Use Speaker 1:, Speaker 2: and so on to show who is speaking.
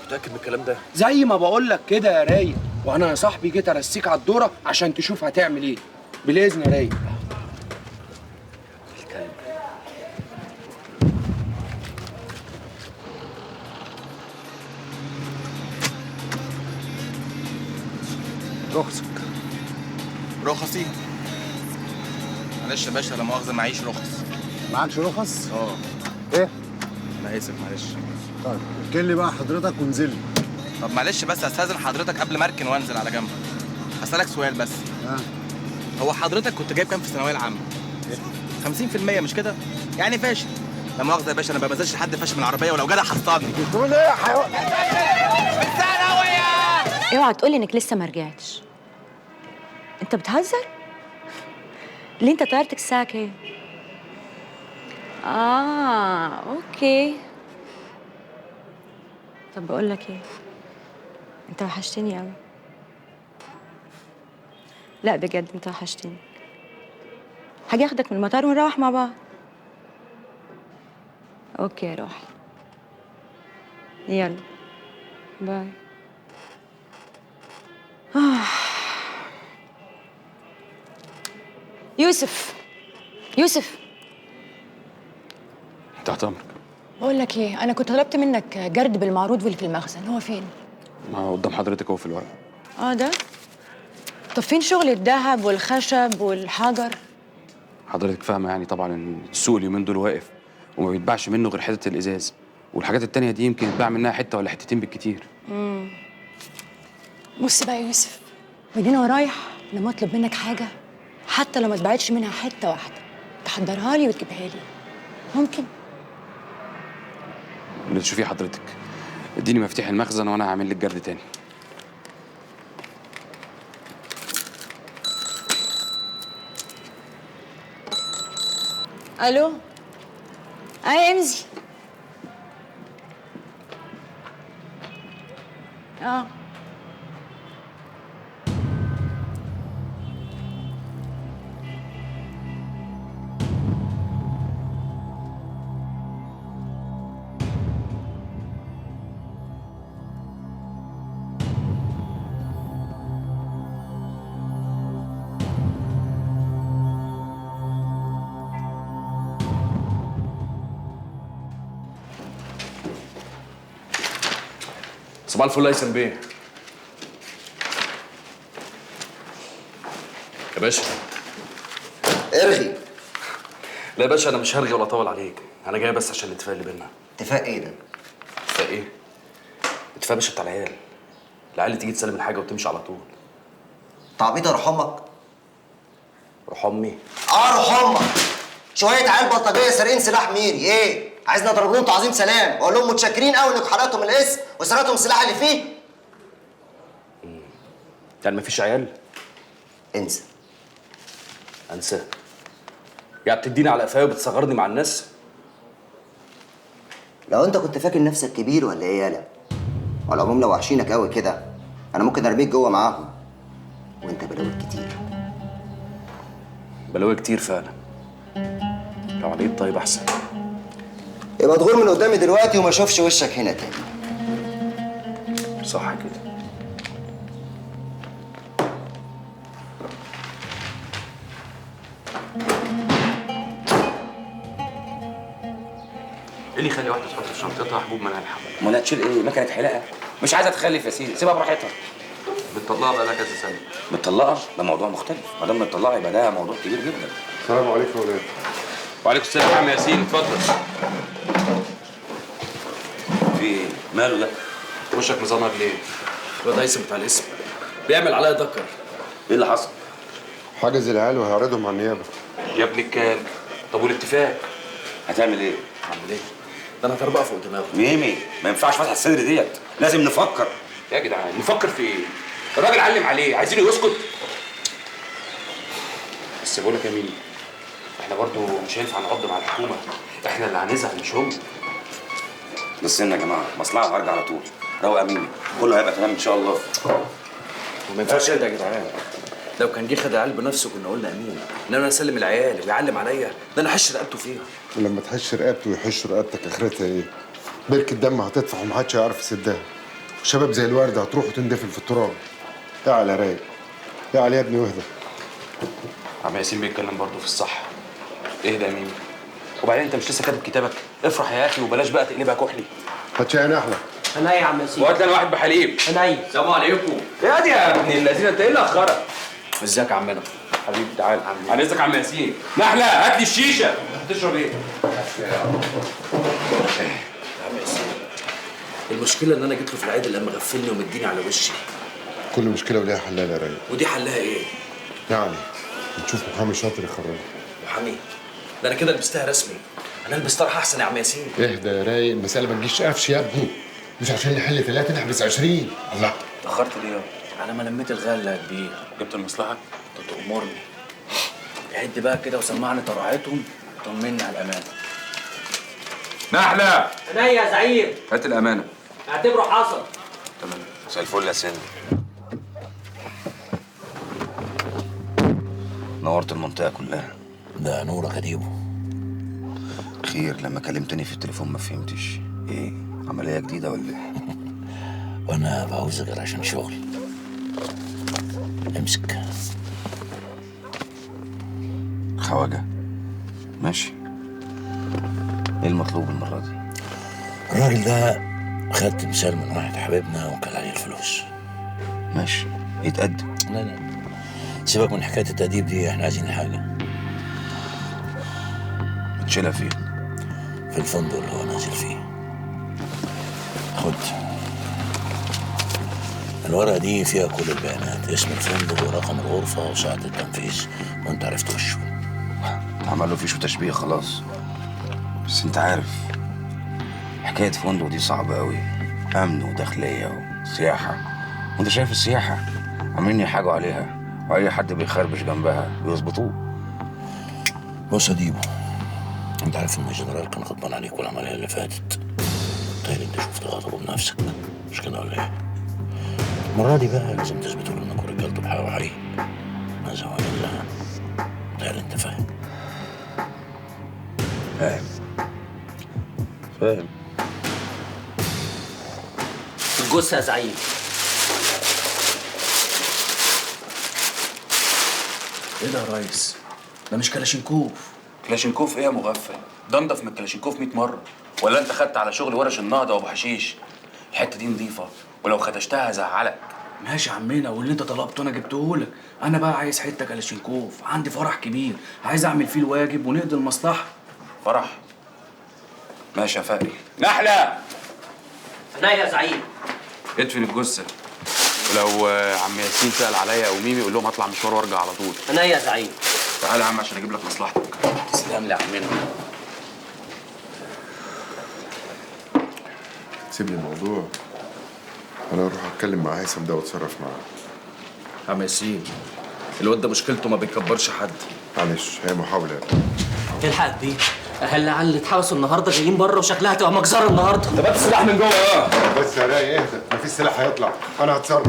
Speaker 1: متاكد من الكلام ده؟
Speaker 2: زي ما بقول لك كده يا رايق، وانا يا صاحبي جيت ارسيك على الدوره عشان تشوف هتعمل ايه. بالاذن يا رايق.
Speaker 1: الكلب.
Speaker 3: رخصك.
Speaker 4: رخصي؟ معلش يا باشا، لا مؤاخذة معيش رخص.
Speaker 3: معكش رخص؟
Speaker 4: اه.
Speaker 3: ايه؟
Speaker 4: أنا آسف معلش.
Speaker 3: طيب اركن لي بقى حضرتك وانزل لي.
Speaker 4: طب معلش بس استاذن حضرتك قبل ما اركن وانزل على جنب. هسألك سؤال بس. هو حضرتك كنت جايب كام في الثانوية العامة؟ 50% مش كده؟ يعني فاشل. لا مؤاخذة يا باشا، أنا ما بنزلش لحد فاشل من العربية ولو جدع حصلني.
Speaker 3: بتقول ايه يا حيوان؟
Speaker 5: اوعى تقولي انك لسه ما رجعتش. انت بتهزر؟ ليه انت طيارتك الساعة كام؟ اوكي. طب بقول لك ايه؟ انت وحشتني قوي. لا بجد انت وحشتني. هاجي اخدك من المطار ونروح مع بعض. اوكي يا روحي. يلا باي. يوسف. يوسف،
Speaker 1: تحت امرك.
Speaker 5: بقول لك ايه، انا كنت طلبت منك جرد بالمعروض واللي في المخزن، هو فين؟
Speaker 1: ما هو قدام حضرتك اهو في الورق.
Speaker 5: ده. طب فين شغل الذهب والخشب والحجر؟
Speaker 1: حضرتك فاهمه يعني طبعا ان السوق اليومين دول واقف وما بيتباعش منه غير حته الازاز، والحاجات التانيه دي يمكن يتباع منها حته ولا حتتين بالكتير.
Speaker 5: بص بقى يا يوسف، وبعدين انا رايح لما اطلب منك حاجه حتى لو ما اتباعتش منها حته واحده تحضرها لي وتجيبها لي، ممكن؟
Speaker 1: اللي تشوفيه حضرتك. اديني مفتاح المخزن وانا هعمل لك جرد تاني.
Speaker 5: الو. يا امزي.
Speaker 1: صباح الفل يا هيثم بيه. يا باشا.
Speaker 6: ارغي.
Speaker 1: لا يا باشا، انا مش هرغي ولا اطول عليك، انا جاي بس عشان الاتفاق اللي بينا.
Speaker 6: اتفاق ايه ده؟
Speaker 1: اتفاق ايه؟ اتفاق يا باشا بتاع العيال. العيال اللي تيجي تسلم الحاجه وتمشي على طول.
Speaker 6: تعبيط روح امك.
Speaker 1: روح امي؟
Speaker 6: روح امك. شويه عيال بلطجيه سارقين سلاح ميري، ايه؟ عايزني اضرب لهم تعظيم سلام واقول لهم متشكرين قوي انكم حرقتوا من الاسم وسرقتوا السلاح اللي فيه؟
Speaker 1: يعني مفيش عيال؟
Speaker 6: انسى.
Speaker 1: انسى؟ يعني بتديني على قفايا وبتصغرني مع الناس؟
Speaker 6: لو انت كنت فاكر نفسك كبير ولا ايه يالا؟ وعلى العموم لو وحشينك قوي كده انا ممكن ارميك جوه معاهم، وانت بلاوي كتير.
Speaker 1: بلاوي كتير فعلا. لو عليك طيب احسن.
Speaker 6: يبقى تغور من قدامي دلوقتي وما اشوفش وشك هنا تاني.
Speaker 1: صح كده. ايه اللي يخلي واحده تحط في شنطتها حبوب منع الحمل؟
Speaker 7: منى تشيل ايه؟ مكنه حلاقه. مش عايزه تخلف يا سيدي، سيبها براحتها.
Speaker 1: متطلقه بقالها كذا سنه.
Speaker 7: متطلقه؟ ده موضوع مختلف، ما دام متطلقه يبقى ده موضوع كبير جدا.
Speaker 3: السلام عليكم يا ولاد.
Speaker 1: وعليكم السلام يا عم ياسين، اتفضل.
Speaker 7: في ايه؟ ماله ده؟
Speaker 1: وشك مزنر ليه؟ الواد هيثم بتاع الاسم بيعمل عليا دكر.
Speaker 7: ايه اللي حصل؟
Speaker 3: حاجز العيال وهعرضهم على النيابه.
Speaker 1: يا ابن الكلب. طب والاتفاق؟
Speaker 7: هتعمل ايه؟
Speaker 1: هعمل ايه؟ ده انا هتربقها فوق دماغه.
Speaker 7: ميمي، ما ينفعش فتح الصدر ديت، لازم نفكر.
Speaker 1: يا جدعان نفكر في ايه؟ الراجل علم عليه، عايزينه يسكت؟ بس بقول لك يا ميمي، احنا برضو مش هينفع نعض مع الحكومه، احنا اللي هنزعل مش هم.
Speaker 7: بس يا جماعه مصلحه وهرجع على طول. روق يا ميمي، كله هيبقى تمام ان شاء الله.
Speaker 1: وما ينفعش كده يا جدعان. لو كان جه خد العيال بنفسه كنا قلنا امين، انما انا اسلم العيال ويعلم عليا، ده انا هحش رقبته فيها.
Speaker 3: ولما تحش رقبته ويحش رقبتك اخرتها ايه؟ بركة دم هتدفع ومحدش هيعرف يسدها. شباب زي الورده هتروح وتندفن في التراب. تعال يا رايق، تعال يا ابني واهدى.
Speaker 1: عم ياسين بيتكلم برضه في الصح. اهدى يا ميمي. وبعدين انت مش لسه كاتب كتابك؟ افرح يا اخي وبلاش بقى تقلبها كحلي.
Speaker 3: هات شاي نحله.
Speaker 8: انا يا عم ياسين.
Speaker 1: وهات لي انا واحد بحليب.
Speaker 8: انا
Speaker 1: السلام عليكم. يا دي يا ابن الذين، انت ايه اللي اخرك؟
Speaker 2: ازيك يا عمنا؟
Speaker 1: حبيبي تعال. عن اذنك يا عم ياسين. نحله هات لي الشيشه. هتشرب ايه؟
Speaker 9: المشكلة إن أنا جيت له في العيد لما غفلني ومديني على وشي.
Speaker 3: كل مشكله وليها حلال يا رايق.
Speaker 9: ودي حلها إيه؟
Speaker 3: يعني نشوف محامي شاطر يخرجها.
Speaker 9: محامي؟ ده أنا كده لبستها رسمي. أنا ألبس طرح أحسن يا عم ياسين.
Speaker 3: اهدى يا رايق، المساله ما تجيش قفش يا ابني. مش عشان نحل 3 نحبس 20. الله.
Speaker 1: اتاخرت ليه؟
Speaker 9: على ما لميت الغلة يا كبير.
Speaker 1: جبت المصلحه؟
Speaker 9: أنت تأمرني. عد بقى كده وسمعني طرعتهم وطمني على الأمان.
Speaker 1: نحله
Speaker 8: انا يا زعيم.
Speaker 1: هات الامانه.
Speaker 8: اعتبره حصل.
Speaker 1: تمام.
Speaker 7: مساء الفل يا سن. نورت المنطقة كلها.
Speaker 9: ده نورك يا ديبو.
Speaker 7: خير، لما كلمتني في التليفون ما فهمتش. ايه؟ عملية جديدة ولا ايه؟
Speaker 9: وأنا بعوزك غير عشان شغل. امسك.
Speaker 7: خواجة. ماشي. ايه المطلوب المرة دي؟
Speaker 9: الراجل ده خد تمثال من واحد حبيبنا وكل عليه الفلوس.
Speaker 7: ماشي، يتقدم.
Speaker 9: لا سيبك من حكاية التأديب دي، احنا عايزين حاجة.
Speaker 7: تشيلها فين؟
Speaker 9: في الفندق اللي هو نازل فيه. خد الورقة دي فيها كل البيانات، اسم الفندق ورقم الغرفة وساعة التنفيذ، وانت عرفت وشه.
Speaker 7: عمل له فيش وتشبيه خلاص. بس انت عارف حكاية فندق دي صعبة قوي. أمن وداخلية وسياحة، وانت شايف السياحة عاملين يحاجوا عليها، وأي حد بيخربش جنبها بيظبطوه.
Speaker 9: بص يا ديبو، انت عارف ان الجنرال كان غضبان عليك والعملية اللي فاتت. تاني انت شفت غضبه بنفسك، مش كده ولا ايه؟ المرة دي بقى لازم تثبتوا له انكم رجالته بحق وحقيقي. ماذا هو الا تاني انت فاهم؟
Speaker 7: فاهم.
Speaker 8: الجثه يا زعيم.
Speaker 9: ايه ده يا ريس؟ ده مش كلاشينكوف.
Speaker 1: كلاشينكوف ايه يا مغفل؟ ده انضف من الكلاشينكوف 100 مره. ولا انت خدت على شغل ورش النهضه وابو حشيش؟ الحته دي نظيفه، ولو خدشتها هزعلك.
Speaker 9: ماشي يا عمنا، واللي انت طلبته انا جبته لك. انا بقى عايز حته كلاشينكوف، عندي فرح كبير عايز اعمل فيه الواجب ونقضي المصلحه.
Speaker 1: فرح؟ ماشي يا فقري. نحله
Speaker 8: انا يا زعيم.
Speaker 1: ادفن الجثه، ولو عم ياسين سأل عليا او ميمي قول لهم هطلع مشوار وارجع على طول.
Speaker 8: انا يا زعيم.
Speaker 1: تعالى يا عم عشان اجيب لك مصلحتك.
Speaker 9: تسلم لي يا عمنا.
Speaker 3: سيب لي الموضوع، انا اروح اتكلم مع هيثم ده واتصرف معاه.
Speaker 9: عم ياسين، الواد ده مشكلته ما بيكبرش حد.
Speaker 3: معلش هي محاوله.
Speaker 8: الحق دي اهل العيال اللي اتحبسوا النهارده جايين بره وشكلها هتبقى مجزره النهارده.
Speaker 1: طب هات السلاح من جوه.
Speaker 3: بس يا رايق اهدى، مفيش سلاح هيطلع، انا هتصرف.